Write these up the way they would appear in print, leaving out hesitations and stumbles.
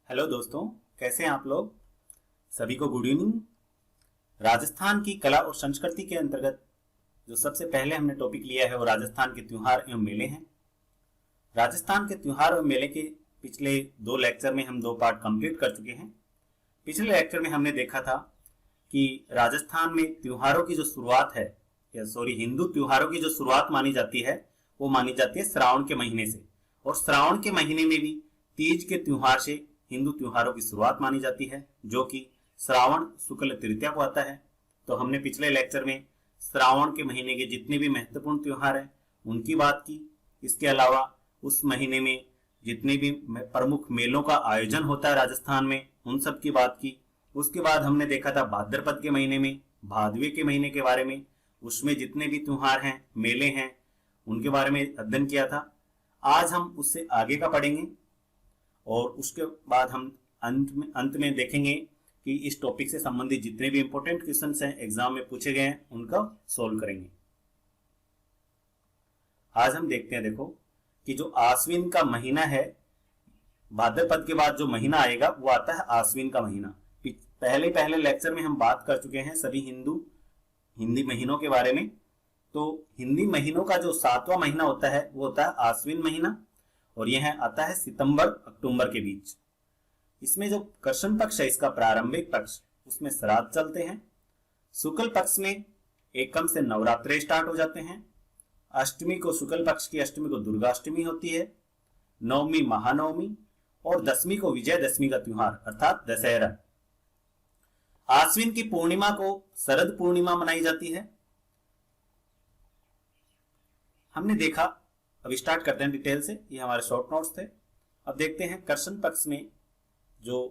Hello दोस्तों, कैसे हैं आप लोग। सभी को गुड इवनिंग। राजस्थान की कला और संस्कृति के अंतर्गत जो सबसे पहले हमने टॉपिक लिया है वो राजस्थान के त्योहार एवं मेले हैं। राजस्थान के त्योहार और मेले के पिछले दो लेक्चर में हम दो पार्ट कंप्लीट कर चुके हैं। पिछले लेक्चर में हमने देखा था कि राजस्थान में त्योहारों की जो शुरुआत है हिंदू त्योहारों की जो शुरुआत मानी जाती है वो मानी जाती है श्रावण के महीने से, और श्रावण के महीने में भी तीज के त्योहार से हिंदू त्योहारों की शुरुआत मानी जाती है, जो कि श्रावण शुक्ल तृतीया को आता है। तो हमने पिछले लेक्चर में श्रावण के महीने के जितने भी महत्वपूर्ण त्योहार हैं उनकी बात की। इसके अलावा उस महीने में जितने भी प्रमुख मेलों का आयोजन होता है राजस्थान में उन सब की बात की। उसके बाद हमने देखा था भाद्रपद के महीने में, भादवे के महीने के बारे में, उसमें जितने भी त्योहार हैं मेले हैं उनके बारे में अध्ययन किया था। आज हम उससे आगे का पढ़ेंगे और उसके बाद हम अंत में देखेंगे कि इस टॉपिक से संबंधित जितने भी इंपॉर्टेंट क्वेश्चंस हैं एग्जाम में पूछे गए हैं उनका सॉल्व करेंगे। आज हम देखते हैं, देखो कि जो आश्विन का महीना है, भाद्रपद के बाद जो महीना आएगा वो आता है आश्विन का महीना। पहले लेक्चर में हम बात कर चुके हैं सभी हिंदी महीनों के बारे में। तो हिंदी महीनों का जो 7वां महीना होता है वो होता है आश्विन महीना, और यह आता है सितंबर अक्टूबर के बीच। इसमें जो कृष्ण पक्ष है, इसका प्रारंभिक पक्ष, उसमें श्राद्ध चलते हैं। शुक्ल पक्ष में एकम से नवरात्रे स्टार्ट हो जाते हैं। अष्टमी को, शुक्ल पक्ष की अष्टमी को दुर्गाष्टमी होती है, नवमी महानवमी, और दसवीं को विजयदशमी का त्योहार अर्थात दशहरा। आश्विन की पूर्णिमा को शरद पूर्णिमा मनाई जाती है। हमने देखा, अब स्टार्ट करते हैं डिटेल से, ये हमारे शॉर्ट नोट्स थे। अब देखते हैं कृष्ण पक्ष में जो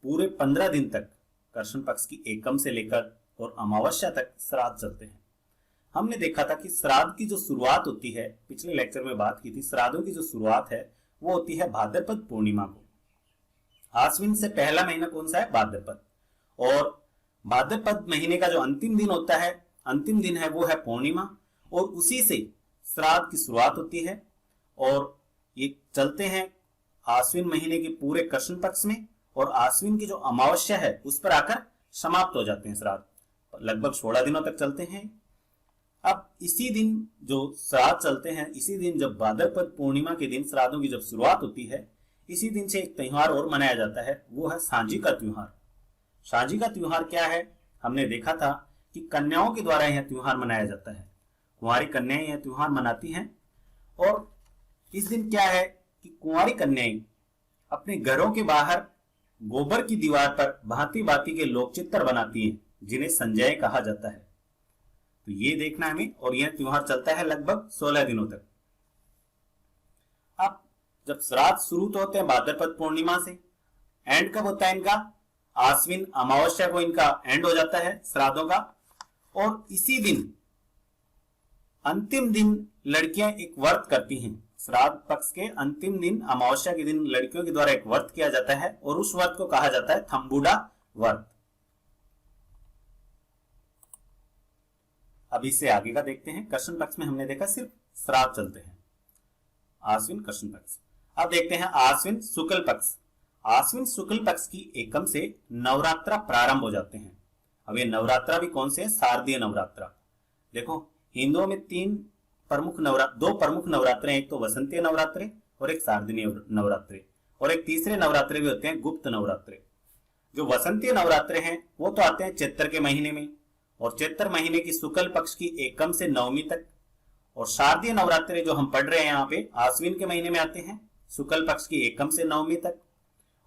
पूरे 15 दिन तक कृष्ण पक्ष की एकम से लेकर और अमावस्या तक श्राद्ध चलते हैं। हमने देखा था कि श्राद्ध की जो शुरुआत होती है, पिछले लेक्चर में बात की थी, श्राद्धों की जो शुरुआत है वो होती है भाद्रपद पूर्णिमा को। आश्विन से पहला महीना कौन सा है? भाद्रपद। और भाद्रपद महीने का जो अंतिम दिन होता है, अंतिम दिन है वो है पूर्णिमा, और उसी से श्राद्ध की शुरुआत होती है। और ये चलते हैं आश्विन महीने के पूरे कृष्ण पक्ष में, और आश्विन की जो अमावस्या है उस पर आकर समाप्त हो जाते हैं श्राद्ध। लगभग 16 दिनों तक चलते हैं। अब इसी दिन जो श्राद्ध चलते हैं, इसी दिन जब भाद्रपद पूर्णिमा के दिन श्राद्धों की जब शुरुआत होती है, इसी दिन से एक त्योहार और मनाया जाता है, वो है सांझी का त्योहार। सांझी का त्योहार क्या है? हमने देखा था कि कन्याओं के द्वारा यह त्योहार मनाया जाता है। कुंवारी कन्याएं यह त्योहार मनाती हैं, और इस दिन क्या है कि कुंवारी कन्याएं अपने घरों के बाहर गोबर की दीवार पर भांति भांति के लोक चित्र बनाती हैं, जिन्हें संजय कहा जाता है। तो ये देखना हमें, और यह त्योहार चलता है लगभग 16 दिनों तक। अब जब श्राद्ध शुरू तो होते हैं भाद्रपद पूर्णिमा से, एंड कब होता है इनका? आश्विन अमावस्या को इनका एंड हो जाता है श्राद्धों का। और इसी दिन अंतिम दिन लड़कियां एक व्रत करती हैं। श्राद्ध पक्ष के अंतिम दिन अमावस्या के दिन लड़कियों के द्वारा एक व्रत किया जाता है, और उस व्रत को कहा जाता है थम्बुडा व्रत। अब इससे आगे का देखते हैं। कृष्ण पक्ष में हमने देखा सिर्फ श्राद्ध चलते हैं, आश्विन कृष्ण पक्ष। अब देखते हैं आश्विन शुक्ल पक्ष। आश्विन शुक्ल पक्ष की एकम से नवरात्रा प्रारंभ हो जाते हैं। अब ये नवरात्रा भी कौन से हैं? शारदीय नवरात्रा। देखो, हिंदुओं में दो प्रमुख नवरात्रे हैं, एक तो वसंतीय नवरात्रे और एक शारदीय नवरात्रे, और एक तीसरे नवरात्रे भी होते हैं गुप्त नवरात्रे। जो वसंतीय नवरात्रे हैं वो तो आते हैं चैत्र के महीने में, और चैत्र महीने की शुक्ल पक्ष की एकम से नवमी तक। और शारदीय नवरात्रे जो हम पढ़ रहे हैं यहाँ पे आश्विन के महीने में आते हैं, शुक्ल पक्ष की एकम से नवमी तक।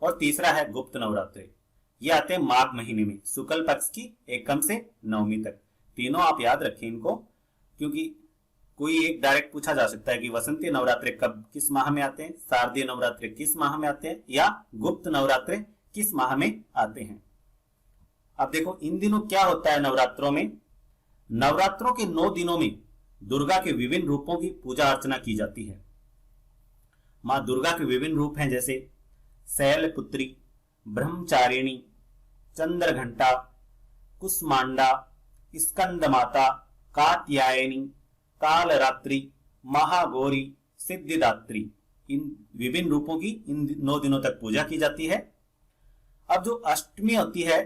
और तीसरा है गुप्त नवरात्रे, ये आते हैं माघ महीने में, शुक्ल पक्ष की एकम से नवमी तक। तीनों आप याद रखें इनको, क्योंकि कोई एक डायरेक्ट पूछा जा सकता है कि वसंतीय नवरात्रे कब किस माह में आते हैं, शारदीय नवरात्रे किस माह में आते हैं, या गुप्त नवरात्रे किस माह में आते हैं। अब देखो, इन दिनों क्या होता है नवरात्रों में? नवरात्रों के 9 दिनों में दुर्गा के विभिन्न रूपों की पूजा अर्चना की जाती है। मां दुर्गा के विभिन्न रूप हैं, जैसे शैलपुत्री, ब्रह्मचारिणी, चंद्रघंटा, कुष्मांडा, स्कंद माता, कात्यायनी, कालरात्रि, महागौरी, सिद्धिदात्री। इन विभिन्न रूपों की इन 9 दिनों तक पूजा की जाती है। अब जो अष्टमी होती है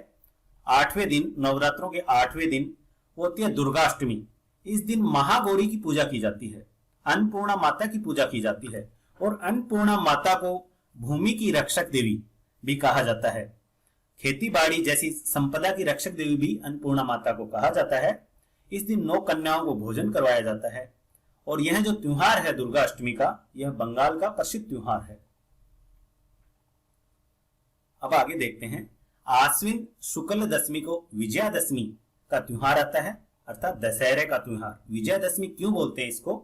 8वें दिन, नवरात्रों के 8वें दिन, वो होती है दुर्गाष्टमी। इस दिन महागौरी की पूजा की जाती है, अन्नपूर्णा माता की पूजा की जाती है। और अन्नपूर्णा माता को भूमि की रक्षक देवी भी कहा जाता है। खेती बाड़ी जैसी संपदा की रक्षक देवी भी अन्नपूर्णा माता को कहा जाता है। इस दिन 9 कन्याओं को भोजन करवाया जाता है। और यह जो त्योहार है दुर्गा अष्टमी का, यह बंगाल का प्रसिद्ध त्योहार है। अब आगे देखते हैं, आश्विन शुक्ल दशमी को विजयादशमी का त्योहार आता है, अर्थात दशहरे का त्योहार। विजयादशमी क्यों बोलते हैं इसको?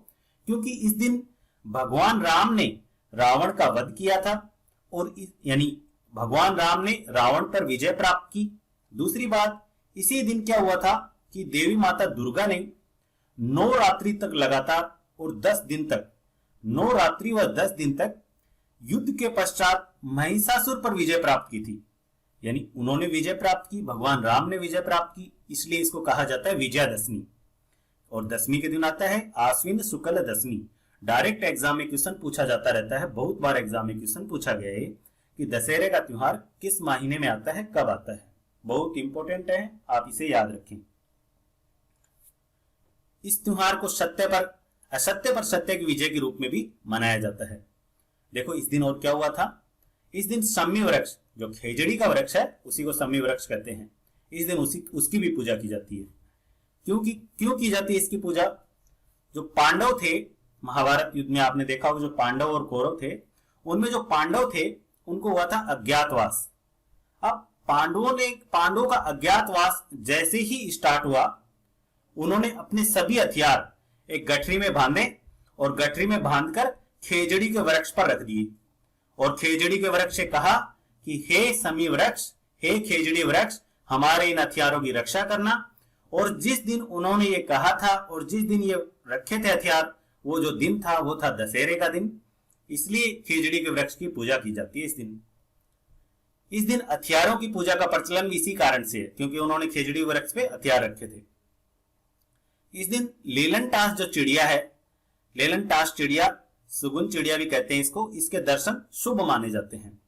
क्योंकि इस दिन भगवान राम ने रावण का वध किया था, और यानी भगवान राम ने रावण पर विजय प्राप्त की। दूसरी बात, इसी दिन क्या हुआ था कि देवी माता दुर्गा ने 9 रात्रि तक लगातार और 10 दिन तक, 9 रात्रि व 10 दिन तक युद्ध के पश्चात महिषासुर पर विजय प्राप्त की थी। यानी उन्होंने विजय प्राप्त की, भगवान राम ने विजय प्राप्त की, इसलिए इसको कहा जाता है विजयादशमी। और दशमी के दिन आता है आश्विन शुक्ल दशमी। डायरेक्ट एग्जाम में क्वेश्चन पूछा जाता रहता है, बहुत बार एग्जाम में क्वेश्चन पूछा गया है कि दशहरे का त्योहार किस महीने में आता है, कब आता है। बहुत इंपॉर्टेंट है, आप इसे याद रखें। इस त्योहार को सत्य पर असत्य पर सत्य की विजय के रूप में भी मनाया जाता है। देखो इस दिन और क्या हुआ था, इस दिन सम्मी वृक्ष, जो खेजड़ी का वृक्ष है उसी को सम्मी वृक्ष कहते हैं, इस दिन उसकी भी पूजा की जाती है। क्यों की जाती है इसकी पूजा? जो पांडव थे महाभारत युद्ध में, आपने देखा होगा, जो पांडव और कौरव थे, उनमें जो पांडव थे उनको हुआ था अज्ञातवास। अब पांडवों का अज्ञातवास जैसे ही स्टार्ट हुआ, उन्होंने अपने सभी हथियार एक गठरी में बांधे और गठरी में बांधकर खेजड़ी के वृक्ष पर रख दिए। और खेजड़ी के वृक्ष से कहा कि हे समी वृक्ष, हे खेजड़ी वृक्ष, हमारे इन हथियारों की रक्षा करना। और जिस दिन उन्होंने ये कहा था और जिस दिन ये रखे थे हथियार, वो जो दिन था वो था दशहरे का दिन। इसलिए खेजड़ी के वृक्ष की पूजा की जाती है इस दिन। इस दिन हथियारों की पूजा का प्रचलन भी इसी कारण से है, क्योंकि उन्होंने खेजड़ी वृक्ष पे हथियार रखे थे। इस दिन लीलन टास जो चिड़िया है, लीलन टास चिड़िया, सुगुन चिड़िया भी कहते हैं इसको, इसके दर्शन शुभ माने जाते हैं।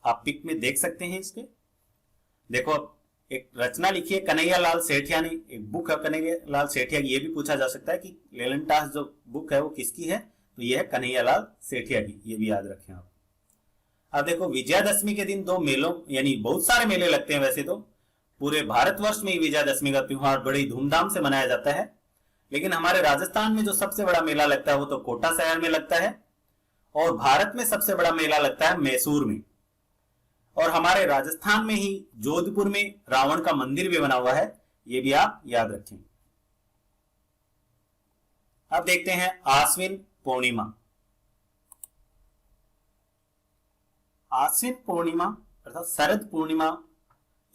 आप पिक में देख सकते हैं इसके। देखो एक रचना लिखी है कन्हैया लाल सेठिया ने, एक बुक है कन्हैया लाल सेठिया की। ये भी पूछा जा सकता है कि लीलन टास जो बुक है वो किसकी है, तो ये है कन्हैया लाल सेठिया की, ये भी याद रखें आप। अब देखो विजयादशमी के दिन 2 मेलों, यानी बहुत सारे मेले लगते हैं। वैसे तो पूरे भारतवर्ष में विजयादशमी का त्योहार बड़ी धूमधाम से मनाया जाता है, लेकिन हमारे राजस्थान में जो सबसे बड़ा मेला लगता है वो तो कोटा शहर में लगता है, और भारत में सबसे बड़ा मेला लगता है मैसूर में। और हमारे राजस्थान में ही जोधपुर में रावण का मंदिर भी बना हुआ है, ये भी आप याद रखें। अब देखते हैं आश्विन पूर्णिमा। आश्विन पूर्णिमा अर्थात शरद पूर्णिमा,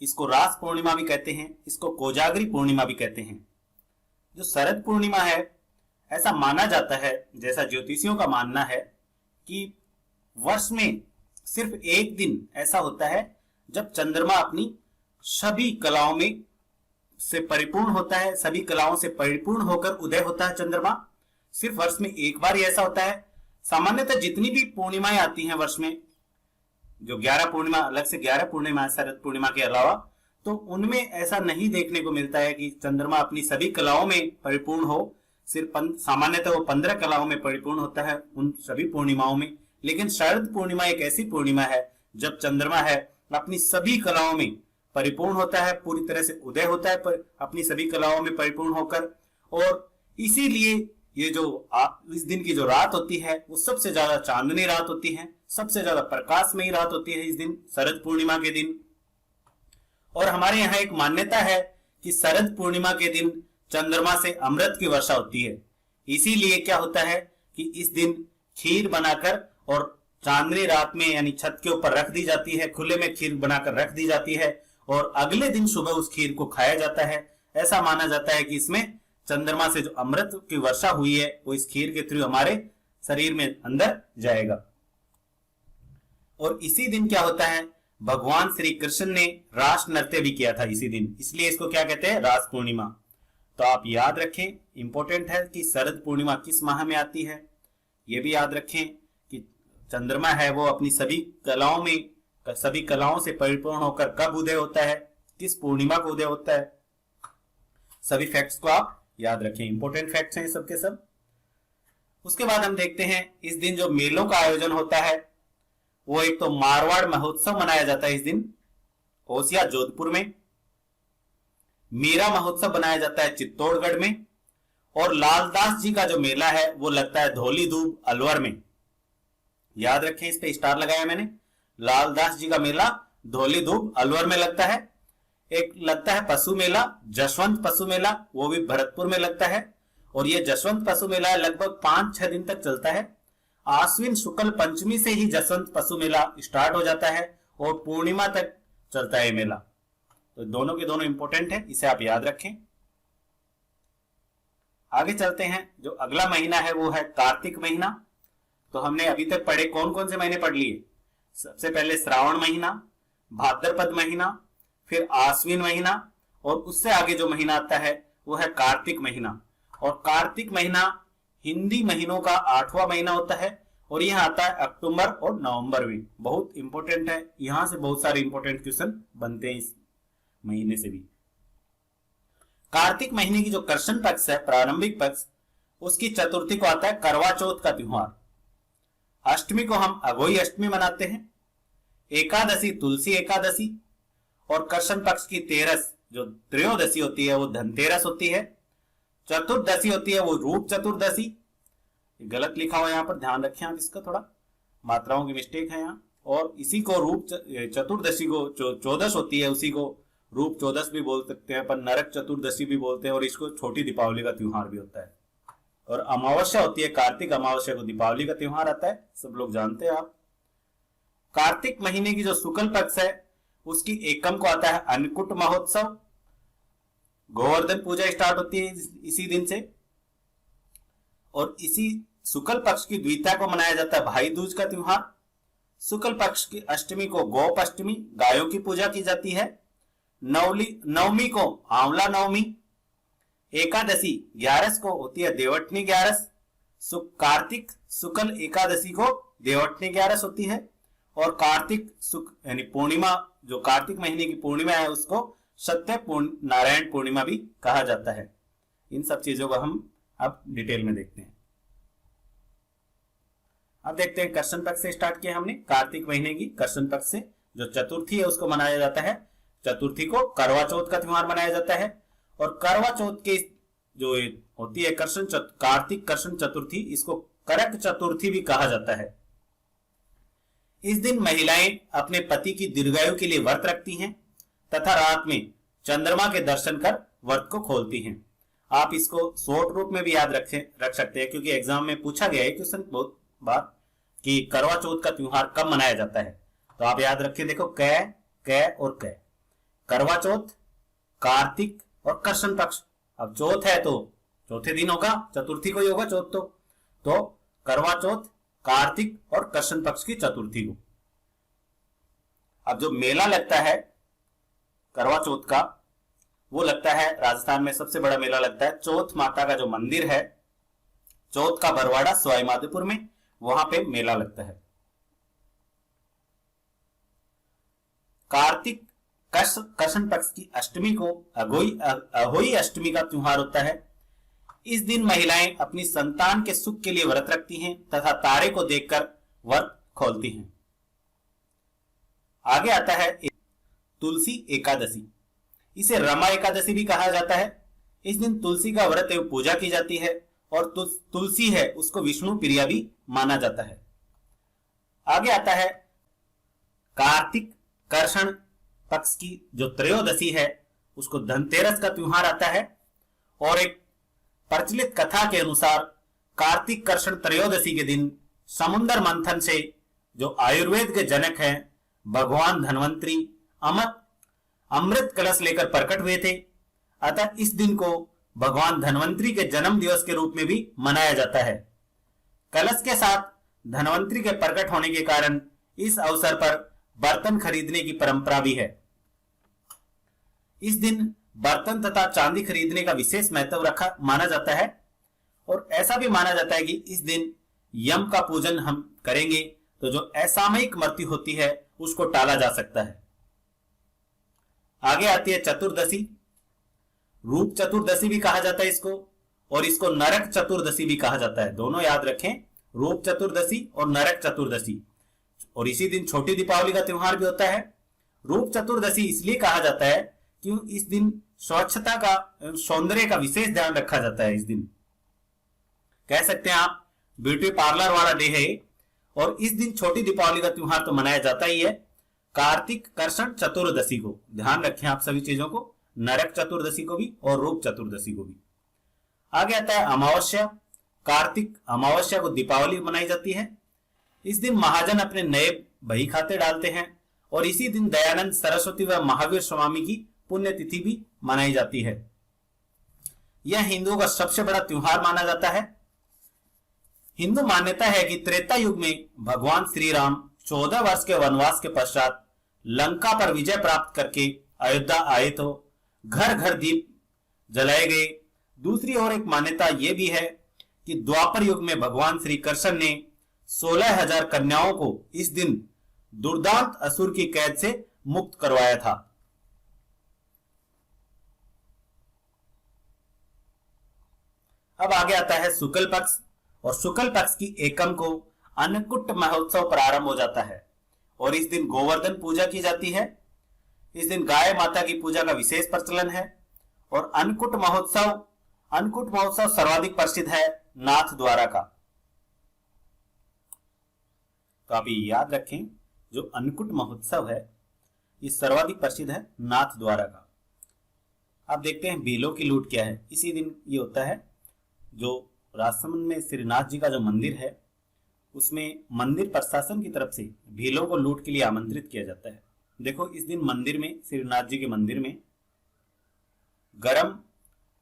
इसको रास पूर्णिमा भी कहते हैं, इसको कोजागरी पूर्णिमा भी कहते हैं। जो शरद पूर्णिमा है, ऐसा माना जाता है, जैसा ज्योतिषियों का मानना है, कि वर्ष में सिर्फ एक दिन ऐसा होता है जब चंद्रमा अपनी सभी कलाओं में से परिपूर्ण होता है, सभी कलाओं से परिपूर्ण होकर उदय होता है चंद्रमा। सिर्फ वर्ष में एक बार ही ऐसा होता है। सामान्यतः जितनी भी पूर्णिमाएं आती हैं वर्ष में, जो 11 पूर्णिमा, अलग से 11 पूर्णिमा शरद पूर्णिमा के अलावा, तो उनमें ऐसा नहीं देखने को मिलता है कि चंद्रमा अपनी सभी कलाओं में परिपूर्ण हो। सिर्फ सामान्यतः वो 15 कलाओं में परिपूर्ण होता है उन सभी पूर्णिमाओं में। लेकिन शरद पूर्णिमा एक ऐसी पूर्णिमा है जब चंद्रमा है अपनी सभी कलाओं में परिपूर्ण होता है, पूरी तरह से उदय होता है अपनी सभी कलाओं में परिपूर्ण होकर। और इसीलिए ये जो इस दिन की जो रात होती है वो सबसे ज्यादा चांदनी रात होती है, सबसे ज्यादा प्रकाशमयी रात होती है इस दिन, शरद पूर्णिमा के दिन। और हमारे यहाँ एक मान्यता है कि शरद पूर्णिमा के दिन चंद्रमा से अमृत की वर्षा होती है। इसीलिए क्या होता है कि इस दिन खीर बनाकर और चांदनी रात में यानी छत के ऊपर रख दी जाती है, खुले में खीर बनाकर रख दी जाती है, और अगले दिन सुबह उस खीर को खाया जाता है। ऐसा माना जाता है कि इसमें चंद्रमा से जो अमृत की वर्षा हुई है वो इस खीर के थ्रू हमारे शरीर में अंदर जाएगा। और इसी दिन क्या होता है, भगवान श्री कृष्ण ने रास नृत्य भी किया था इसी दिन, इसलिए इसको क्या कहते हैं, रास पूर्णिमा। तो आप याद रखें, इंपॉर्टेंट है कि शरद पूर्णिमा किस माह में आती है, ये भी याद रखें कि चंद्रमा है वो अपनी सभी कलाओं से परिपूर्ण होकर कब उदय होता है, किस पूर्णिमा को उदय होता है। सभी फैक्ट्स को आप याद रखें, इंपॉर्टेंट फैक्ट्स हैं सब के सब। उसके बाद हम देखते हैं इस दिन जो मेलों का आयोजन होता है वो एक तो मारवाड़ महोत्सव मनाया जाता है इस दिन ओसिया जोधपुर में, मीरा महोत्सव बनाया जाता है चित्तौड़गढ़ में, और लालदास जी का जो मेला है वो लगता है धौली दूब अलवर में। याद रखें, इस पे स्टार लगाया मैंने। लालदास जी का मेला धौली दूब अलवर में लगता है। एक लगता है पशु मेला, जसवंत पशु मेला, वो भी भरतपुर में लगता है। और ये जसवंत पशु मेला लगभग 5-6 दिन तक चलता है। आश्विन शुक्ल पंचमी से ही जसवंत पशु मेला स्टार्ट हो जाता है और पूर्णिमा तक चलता है मेला। तो दोनों के दोनों इंपॉर्टेंट है, इसे आप याद रखें। आगे चलते हैं, जो अगला महीना है वो है कार्तिक महीना। तो हमने अभी तक पढ़े कौन कौन से महीने पढ़ लिए। सबसे पहले श्रावण महीना, भाद्रपद महीना, फिर आश्विन महीना, और उससे आगे जो महीना आता है वो है कार्तिक महीना। और कार्तिक महीना हिंदी महीनों का 8वां महीना होता है और यह आता है अक्टूबर और नवंबर में। बहुत इंपॉर्टेंट है, यहां से बहुत सारे इंपॉर्टेंट क्वेश्चन बनते हैं इस महीने से भी। कार्तिक महीने की जो कृष्ण पक्ष है, प्रारंभिक पक्ष, उसकी चतुर्थी को आता है करवा चौथ का त्योहार। अष्टमी को हम अघोई अष्टमी मनाते हैं। एकादशी तुलसी एकादशी, और कृष्ण पक्ष की तेरस जो त्रयोदशी होती है वो धनतेरस होती है। चतुर्दशी होती है वो रूप चतुर्दशी। गलत लिखा हुआ यहाँ पर, ध्यान रखें आप इसका, थोड़ा मात्राओं की मिस्टेक है यहाँ। और इसी को रूप चतुर्दशी को चौदश होती है, उसी को रूप चौदश भी बोल सकते हैं, पर नरक चतुर्दशी भी बोलते हैं, और इसको छोटी दीपावली का त्योहार भी होता है। और अमावस्या होती है, कार्तिक अमावस्या को दीपावली का त्योहार आता है, सब लोग जानते हैं आप। कार्तिक महीने की जो शुक्ल पक्ष है उसकी एकम को आता है अन्नकूट महोत्सव। गोवर्धन पूजा स्टार्ट होती है इसी दिन से। और इसी शुक्ल पक्ष की द्वितीया को मनाया जाता है भाई दूज का त्योहार। शुक्ल पक्ष की अष्टमी को गोप अष्टमी, गायों की पूजा की जाती है। नवमी को आंवला नवमी। एकादशी 11 को होती है देवटनी 11। कार्तिक शुक्ल एकादशी को देवटनी 11 होती है। और कार्तिक शुक्ल यानी पूर्णिमा, जो कार्तिक महीने की पूर्णिमा है उसको सत्य नारायण पूर्णिमा भी कहा जाता है। इन सब चीजों को हम अब डिटेल में देखते हैं। अब देखते हैं कृष्ण पक्ष से स्टार्ट किया हमने। कार्तिक महीने की कृष्ण पक्ष से जो चतुर्थी है उसको मनाया जाता है। चतुर्थी को करवा चौथ का त्योहार मनाया जाता है। और करवा चौथ के जो होती है कार्तिक कृष्ण चतुर्थी, इसको करक चतुर्थी भी कहा जाता है। इस दिन महिलाएं अपने पति की दीर्घायु के लिए व्रत रखती हैं तथा रात में चंद्रमा के दर्शन कर व्रत को खोलती हैं। आप इसको शॉर्ट रूप में भी याद रख सकते हैं, क्योंकि एग्जाम में पूछा गया है क्वेश्चन बहुत बार कि करवा चौथ का त्योहार कब मनाया जाता है। तो आप याद रखें, देखो कै और कै, करवा चौथ, कार्तिक और कृष्ण पक्ष। अब चौथ है तो चौथे दिन होगा, चतुर्थी को ही होगा चौथ। तो करवा चौथ, कार्तिक और कृष्ण पक्ष की चतुर्थी को। अब जो मेला लगता है करवा चौथ का, वो लगता है राजस्थान में सबसे बड़ा मेला लगता है चौथ माता का जो मंदिर है, चौथ का बरवाड़ा सवाई माधोपुर में, वहां पे मेला लगता है। कार्तिक कृष्ण पक्ष की अष्टमी को अहोई अष्टमी का त्योहार होता है। इस दिन महिलाएं अपनी संतान के सुख के लिए व्रत रखती हैं तथा तारे को देखकर व्रत खोलती हैं। आगे आता है तुलसी एकादशी। इसे रमा एकादशी भी कहा जाता है। इस दिन तुलसी का व्रत एवं पूजा की जाती है और तुलसी है उसको विष्णु प्रिया भी माना जाता है। आगे आता है कार्तिक कृष्ण पक्ष की जो त्रयोदशी है उसको धनतेरस का त्योहार आता है। और एक प्रचलित कथा के अनुसार कार्तिक कृष्ण त्रयोदशी के दिन समुद्र मंथन से जो आयुर्वेद के जनक हैं भगवान धन्वंतरी अमृत कलश लेकर प्रकट हुए थे। अतः इस दिन को भगवान धन्वंतरी के जन्म दिवस के रूप में भी मनाया जाता है। कलश के साथ धन्वंतरी के प्रकट होने के कारण इस अवसर पर बर्तन खरीदने की परंपरा भी है। इस दिन बर्तन तथा चांदी खरीदने का विशेष महत्व माना जाता है। और ऐसा भी माना जाता है कि इस दिन यम का पूजन हम करेंगे तो जो असामयिक मृत्यु होती है उसको टाला जा सकता है। आगे आती है चतुर्दशी। रूप चतुर्दशी भी कहा जाता है इसको, और इसको नरक चतुर्दशी भी कहा जाता है। दोनों याद रखें, रूप चतुर्दशी और नरक चतुर्दशी। और इसी दिन छोटी दीपावली का त्योहार भी होता है। रूप चतुर्दशी इसलिए कहा जाता है क्यों इस दिन स्वच्छता का, सौंदर्य का विशेष ध्यान रखा जाता है। इस दिन कह सकते हैं आप ब्यूटी पार्लर वाला डे है। और इस दिन छोटी दीपावली का त्योहार तो मनाया जाता ही है। कार्तिक कर्षण चतुर्दशी को ध्यान रखें आप सभी चीजों को, नरक चतुर्दशी को भी और रूप चतुर्दशी को भी। आगे आता है अमावस्या। कार्तिक अमावस्या को दीपावली मनाई जाती है। इस दिन महाजन अपने नए बही खाते डालते हैं और इसी दिन दयानंद सरस्वती व महावीर स्वामी की पुण्यतिथि भी मनाई जाती है। यह हिंदुओं का सबसे बड़ा त्योहार माना जाता है। हिंदू मान्यता है कि त्रेता युग में भगवान श्री राम 14 वर्ष के वनवास के पश्चात लंका पर विजय प्राप्त करके अयोध्या आए तो घर घर दीप जलाए गए। दूसरी ओर एक मान्यता यह भी है कि द्वापर युग में भगवान श्री कृष्ण ने 16,000 कन्याओं को इस दिन दुर्दांत असुर की कैद से मुक्त करवाया था। अब आगे आता है शुक्ल पक्ष। और शुक्ल पक्ष की एकम को अन्नकूट महोत्सव प्रारंभ हो जाता है और इस दिन गोवर्धन पूजा की जाती है। इस दिन गाय माता की पूजा का विशेष प्रचलन है। और अन्नकूट महोत्सव सर्वाधिक प्रसिद्ध है नाथ द्वारा का। तो आप ये याद रखें, जो अन्नकूट महोत्सव है ये सर्वाधिक प्रसिद्ध है नाथ द्वारा का। अब देखते हैं भीलों की लूट क्या है। इसी दिन ये होता है। जो राजसमंद में श्रीनाथ जी का जो मंदिर है उसमें मंदिर प्रशासन की तरफ से भीलों को लूट के लिए आमंत्रित किया जाता है। देखो, इस दिन मंदिर में, श्रीनाथ जी के मंदिर में गरम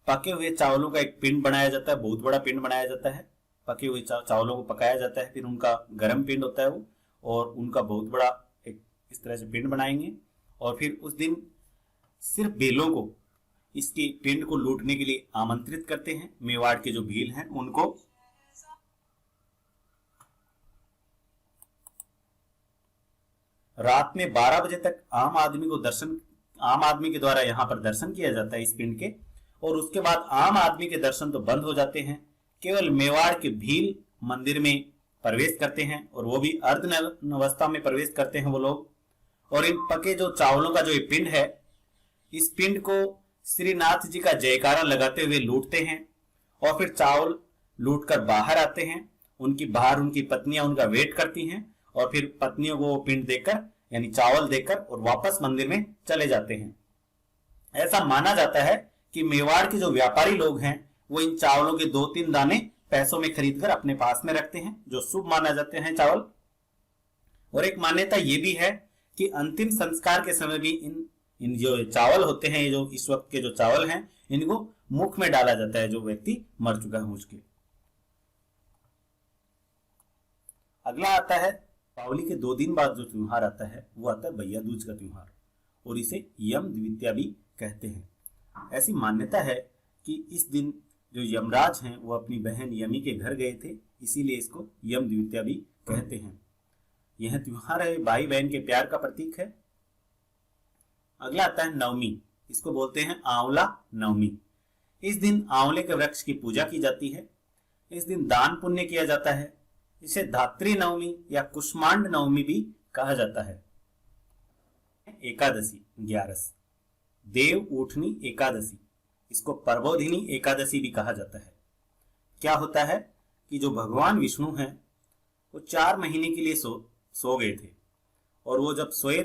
पके हुए चावलों का एक पिंड बनाया जाता है। बहुत बड़ा पिंड बनाया जाता है। पके हुए चावलों को पकाया जाता है, फिर उनका गरम पिंड होता है वो, और उनका बहुत बड़ा एक इस तरह से पिंड बनाएंगे। और फिर उस दिन सिर्फ भीलों को इसके पिंड को लूटने के लिए आमंत्रित करते हैं। मेवाड़ के जो भील हैं उनको। रात में 12 बजे तक आम आदमी के द्वारा यहाँ पर दर्शन किया जाता है इस पिंड के। और उसके बाद आम आदमी के दर्शन तो बंद हो जाते हैं। केवल मेवाड़ के भील मंदिर में प्रवेश करते हैं, और वो भी अर्धनग्न अवस्था में प्रवेश करते हैं वो लोग। और इन पके जो चावलों का जो ये पिंड है, इस पिंड को श्रीनाथ जी का जयकारा लगाते हुए लूटते हैं। और फिर चावल लूटकर बाहर आते हैं। उनकी पत्नियां उनका वेट करती हैं, और फिर पत्नियों को वो पिंड देकर, यानी चावल देकर, और वापस मंदिर में चले जाते हैं। ऐसा माना जाता है कि मेवाड़ के जो व्यापारी लोग हैं वो इन चावलों के 2-3 दाने पैसों में खरीदकर अपने पास में रखते हैं, जो शुभ माना जाते हैं चावल। और एक मान्यता ये भी है कि अंतिम संस्कार के समय भी इन जो चावल होते हैं, ये जो इस वक्त के जो चावल हैं, इनको मुख में डाला जाता है जो व्यक्ति मर चुका है उसके। अगला आता है दीपावली के 2 दिन बाद जो त्योहार आता है वो आता है भैया दूज का त्योहार, और इसे यम द्वितीया भी कहते हैं। ऐसी मान्यता है कि इस दिन जो यमराज हैं वो अपनी बहन यमी के घर गए थे, इसीलिए इसको यम द्वितीया भी कहते हैं। यह त्योहार है भाई बहन के प्यार का प्रतीक है। अगला आता है नवमी। इसको बोलते हैं आंवला नवमी। इस दिन आंवले के वृक्ष की पूजा की जाती है। इस दिन दान पुण्य किया जाता है। इसे धात्री नवमी या कुष्मांड नवमी भी कहा जाता है। एकादशी 11, देव उठनी एकादशी, इसको प्रबोधिनी एकादशी भी कहा जाता है। क्या होता है कि जो भगवान विष्णु हैं वो 4 महीने के लिए सो गए थे, और वो जब सोए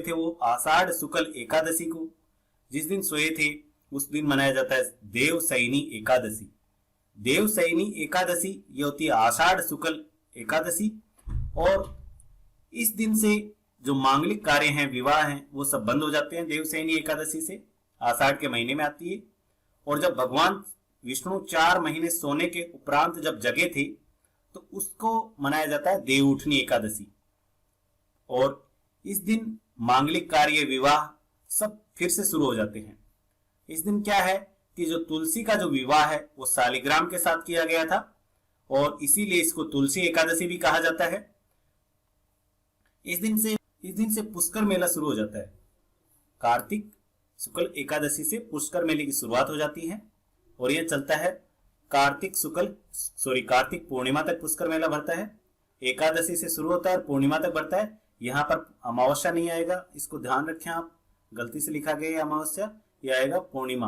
थे वो आषाढ़ शुक्ल एकादशी को, जिस दिन सोए थे उस दिन मनाया जाता है देवशयनी एकादशी। देवशयनी एकादशी ये होती है आषाढ़ शुक्ल एकादशी। और इस दिन से जो मांगलिक कार्य हैं, विवाह हैं, वो सब बंद हो जाते हैं देवशयनी एकादशी से। आषाढ़ के महीने में आती है। और जब भगवान विष्णु 4 महीने सोने के उपरांत जब जगे थे तो उसको मनाया जाता है देवउठनी एकादशी। और इस दिन मांगलिक कार्य, विवाह सब फिर से शुरू हो जाते हैं। इस दिन क्या है कि जो तुलसी का जो विवाह है वो शालिग्राम के साथ किया गया था, और इसीलिए इसको तुलसी एकादशी भी कहा जाता है। इस दिन से पुष्कर मेला शुरू हो जाता है। कार्तिक शुक्ल एकादशी से पुष्कर मेले की शुरुआत हो जाती है और यह चलता है कार्तिक पूर्णिमा तक पुष्कर मेला भरता है। एकादशी से शुरू होता है और पूर्णिमा तक भरता है। यहाँ पर अमावस्या नहीं आएगा, इसको ध्यान रखें आप, गलती से लिखा गया अमावस्या, यह आएगा पूर्णिमा।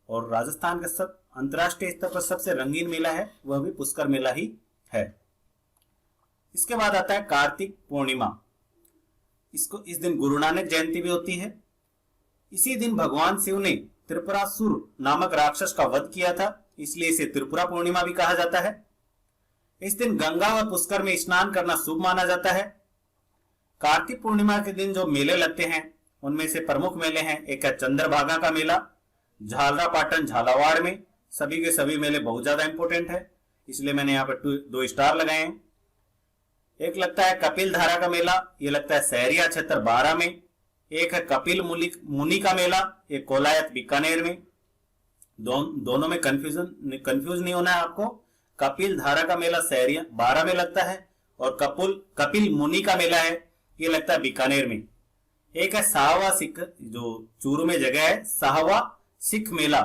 और राजस्थान का सब अंतर्राष्ट्रीय स्तर पर सबसे रंगीन मेला है वह भी पुष्कर मेला ही है। इसके बाद आता है कार्तिक पूर्णिमा। इस दिन गुरु नानक जयंती भी होती है। इसी दिन भगवान शिव ने त्रिपुरासुर नामक राक्षस का वध किया था, इसलिए इसे त्रिपुरा पूर्णिमा भी कहा जाता है। इस दिन गंगा व पुष्कर में स्नान करना शुभ माना जाता है। कार्तिक पूर्णिमा के दिन जो मेले लगते हैं उनमें से प्रमुख मेले हैं, एक है चंद्रभागा का मेला झालरापाटन झालावाड़ में। सभी के सभी मेले बहुत ज्यादा इंपॉर्टेंट है, इसलिए मैंने यहाँ पर 2 स्टार लगाए हैं। एक लगता है कपिल धारा का मेला, ये लगता है सहरिया क्षेत्र 12 में। एक है कपिल मुनि का मेला, ये कोलायत बीकानेर में। दोनों में कंफ्यूज नहीं होना है आपको। कपिल धारा का मेला सहरिया 12 में लगता है और कपिल मुनि का मेला है, ये लगता है बीकानेर में। एक है साहवा सिख, जो चूरू में जगह है, साहवा सिख मेला।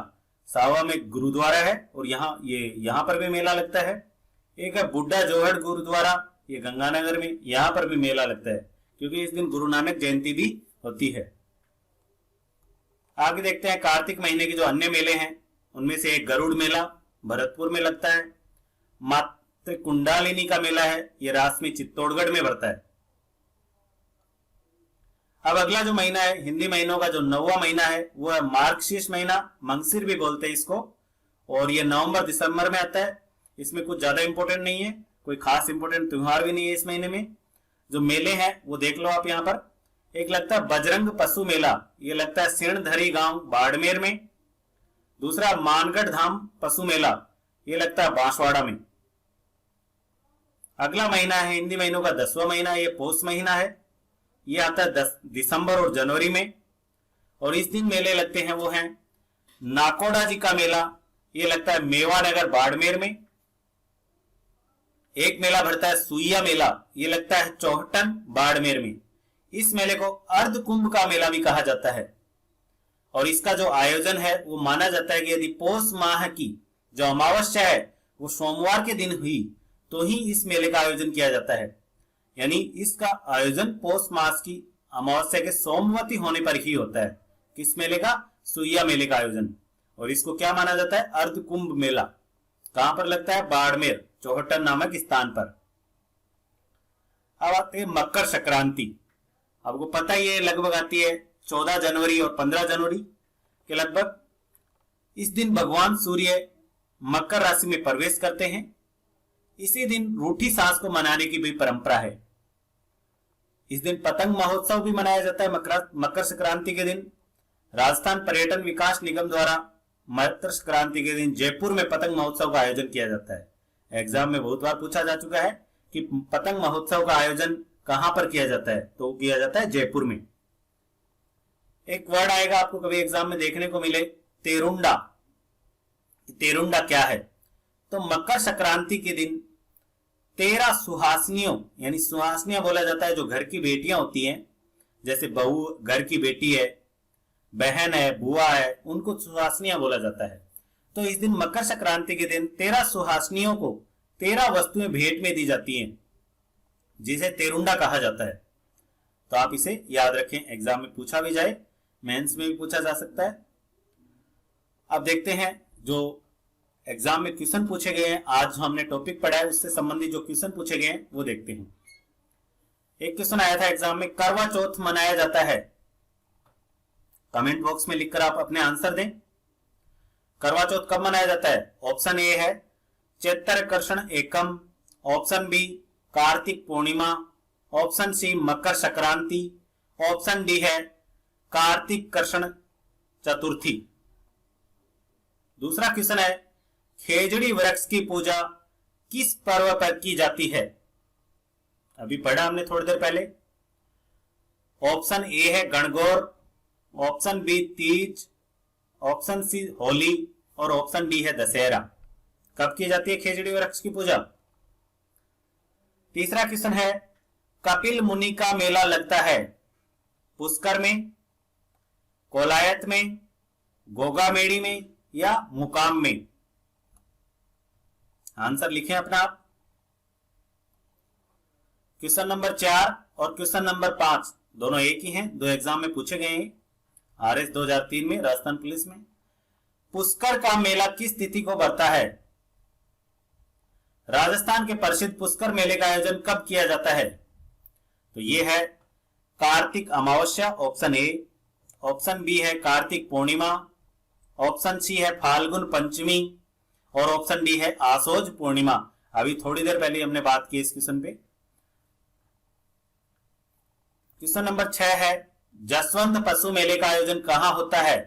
साहवा में गुरुद्वारा है और यहाँ पर भी मेला लगता है। एक है बुड्ढा जोहड़ गुरुद्वारा, ये गंगानगर में, यहाँ पर भी मेला लगता है क्योंकि इस दिन गुरु नानक जयंती भी होती है। आगे देखते हैं कार्तिक महीने के जो अन्य मेले हैं उनमें से एक गरुड़ मेला भरतपुर में लगता है। मात्र कुंडालिनी का मेला है, ये रास में चित्तौड़गढ़ में भरता है। अब अगला जो महीना है, हिंदी महीनों का जो 9वां महीना है वो है मार्गशीर्ष महीना, मंगसिर भी बोलते हैं इसको, और ये नवंबर दिसंबर में आता है। इसमें कुछ ज्यादा इंपॉर्टेंट नहीं है, कोई खास इंपॉर्टेंट त्योहार भी नहीं है इस महीने में। जो मेले हैं वो देख लो आप यहाँ पर। एक लगता है बजरंग पशु मेला, ये लगता है सिणधरी गांव बाड़मेर में। दूसरा मानगढ़ धाम पशु मेला, ये लगता है बांसवाड़ा में। अगला महीना है हिंदी महीनों का 10वां महीना, ये पौष महीना है, ये आता है 10 दिसंबर और जनवरी में। और इस दिन मेले लगते हैं वो हैं नाकोड़ा जी का मेला, ये लगता है मेवानगर बाड़मेर में। एक मेला भरता है सुइया मेला, ये लगता है चौहटन बाड़मेर में। इस मेले को अर्ध कुंभ का मेला भी कहा जाता है और इसका जो आयोजन है वो माना जाता है कि यदि पौष माह की जो अमावस्या है वो सोमवार के दिन हुई तो ही इस मेले का आयोजन किया जाता है। यानी इसका आयोजन पौष मास की अमावस्या के सोमवती होने पर ही होता है। किस मेले का? सुइया मेले का आयोजन। और इसको क्या माना जाता है? अर्ध कुंभ मेला। कहां पर लगता है? बाड़मेर चौहटन नामक स्थान पर। अब आते हैं मकर संक्रांति। आपको पता ही है लगभग आती है 14 जनवरी और 15 जनवरी के लगभग। इस दिन भगवान सूर्य मकर राशि में प्रवेश करते हैं। इसी दिन रूठी सांस को मनाने की भी परंपरा है। इस दिन पतंग महोत्सव भी मनाया जाता है। मकर संक्रांति के दिन राजस्थान पर्यटन विकास निगम द्वारा मकर संक्रांति के दिन जयपुर में पतंग महोत्सव का आयोजन किया जाता है। एग्जाम में बहुत बार पूछा जा चुका है कि पतंग महोत्सव का आयोजन कहां पर किया जाता है, तो किया जाता है जयपुर में। एक वर्ड आएगा आपको कभी एग्जाम में देखने को मिले, तेरुंडा। तेरुंडा क्या है? तो मकर संक्रांति के दिन 13 सुहासनियों, यानी सुहासनियां बोला जाता है जो घर की बेटियां होती हैं, जैसे बहू घर की बेटी है, बहन है, बुआ है, उनको सुहासनियां बोला जाता है। तो इस दिन मकर संक्रांति के दिन 13 सुहासनियों को 13 वस्तुएं भेंट में दी जाती हैं, जिसे तेरुंडा कहा जाता है। तो आप इसे याद रखें, एग्जाम में पूछा भी जाए, मेंस में भी पूछा जा सकता है। अब देखते हैं जो एग्जाम में क्वेश्चन पूछे गए हैं। आज जो हमने टॉपिक पढ़ा है उससे संबंधित जो क्वेश्चन पूछे गए हैं वो देखते हैं। एक क्वेश्चन आया था एग्जाम में, करवा चौथ मनाया जाता है। कमेंट बॉक्स में लिखकर आप अपने आंसर दें। करवा चौथ कब मनाया जाता है? ऑप्शन ए है चैत्र कृष्ण एकम, option B Kartik Purnima, option C Makar Sankranti, option D है कार्तिक कृष्ण चतुर्थी। दूसरा क्वेश्चन है खेजड़ी वृक्ष की पूजा किस पर्व पर की जाती है? अभी पढ़ा हमने थोड़ी देर पहले। ऑप्शन ए है Gangaur, option B Teej, option C Holi और ऑप्शन डी है दशहरा। कब की जाती है खेजड़ी वृक्ष की पूजा? तीसरा क्वेश्चन है, कपिल मुनि का मेला लगता है पुष्कर में, कोलायत में, गोगामेड़ी में या मुकाम में? आंसर लिखें अपना आप। क्वेश्चन नंबर 4 और क्वेश्चन नंबर 5 दोनों एक ही हैं, दो एग्जाम में पूछे गए हैं, RS 2003 में, राजस्थान पुलिस में। पुष्कर का मेला किस तिथि को बढ़ता है? राजस्थान के प्रसिद्ध पुष्कर मेले का आयोजन कब किया जाता है? तो ये है कार्तिक अमावस्या, ऑप्शन ए। ऑप्शन बी है कार्तिक पूर्णिमा, ऑप्शन सी है फाल्गुन पंचमी और ऑप्शन डी है आशोज पूर्णिमा। अभी थोड़ी देर पहले हमने बात की इस क्वेश्चन पे। क्वेश्चन नंबर 6 है, जसवंत पशु मेले का आयोजन कहां होता है?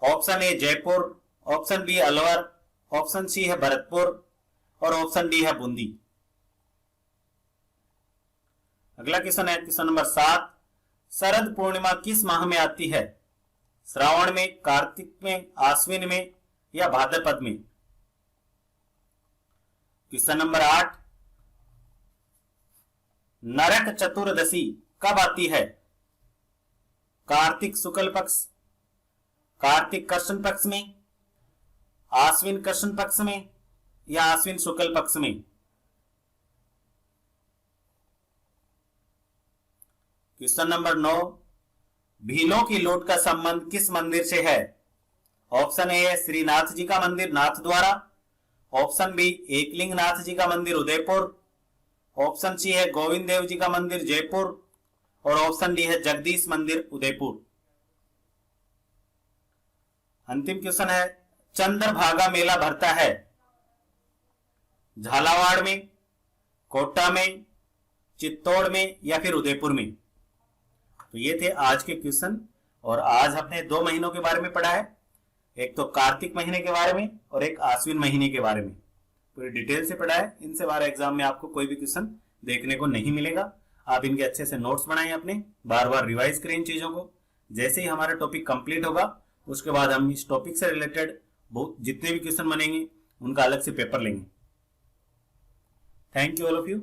Option A Jaipur, option B Alwar, option C है भरतपुर और ऑप्शन डी है बूंदी। अगला क्वेश्चन है क्वेश्चन नंबर 7, शरद पूर्णिमा किस माह में आती है? श्रावण में, कार्तिक में, आश्विन में या भाद्रपद में? क्वेश्चन नंबर 8, नरक चतुर्दशी कब आती है? कार्तिक शुक्ल पक्ष, कार्तिक कृष्ण पक्ष में, आश्विन कृष्ण पक्ष में या आश्विन शुक्ल पक्ष में? क्वेश्चन नंबर 9, भीलों की लूट का संबंध किस मंदिर से है? ऑप्शन ए है श्रीनाथ जी का मंदिर नाथद्वारा, ऑप्शन बी एकलिंग नाथ जी का मंदिर उदयपुर, ऑप्शन सी है गोविंद देव जी का मंदिर जयपुर और ऑप्शन डी है जगदीश मंदिर उदयपुर। अंतिम क्वेश्चन है, चंद्रभागा मेला भरता है झालावाड़ में, कोटा में, चित्तौड़ में या फिर उदयपुर में? तो ये थे आज के क्वेश्चन और आज हमने 2 महीनों के बारे में पढ़ा है, एक तो कार्तिक महीने के बारे में और एक आश्विन महीने के बारे में पूरी डिटेल से पढ़ा है। इनसे बार एग्जाम में आपको कोई भी क्वेश्चन देखने को नहीं मिलेगा। आप इनके अच्छे से नोट्स बनाएं, अपने बार बार रिवाइज करें इन चीजों को। जैसे ही हमारा टॉपिक कंप्लीट होगा उसके बाद हम इस टॉपिक से रिलेटेड बहुत जितने भी क्वेश्चन बनेंगे उनका अलग से पेपर लेंगे। Thank you all of you.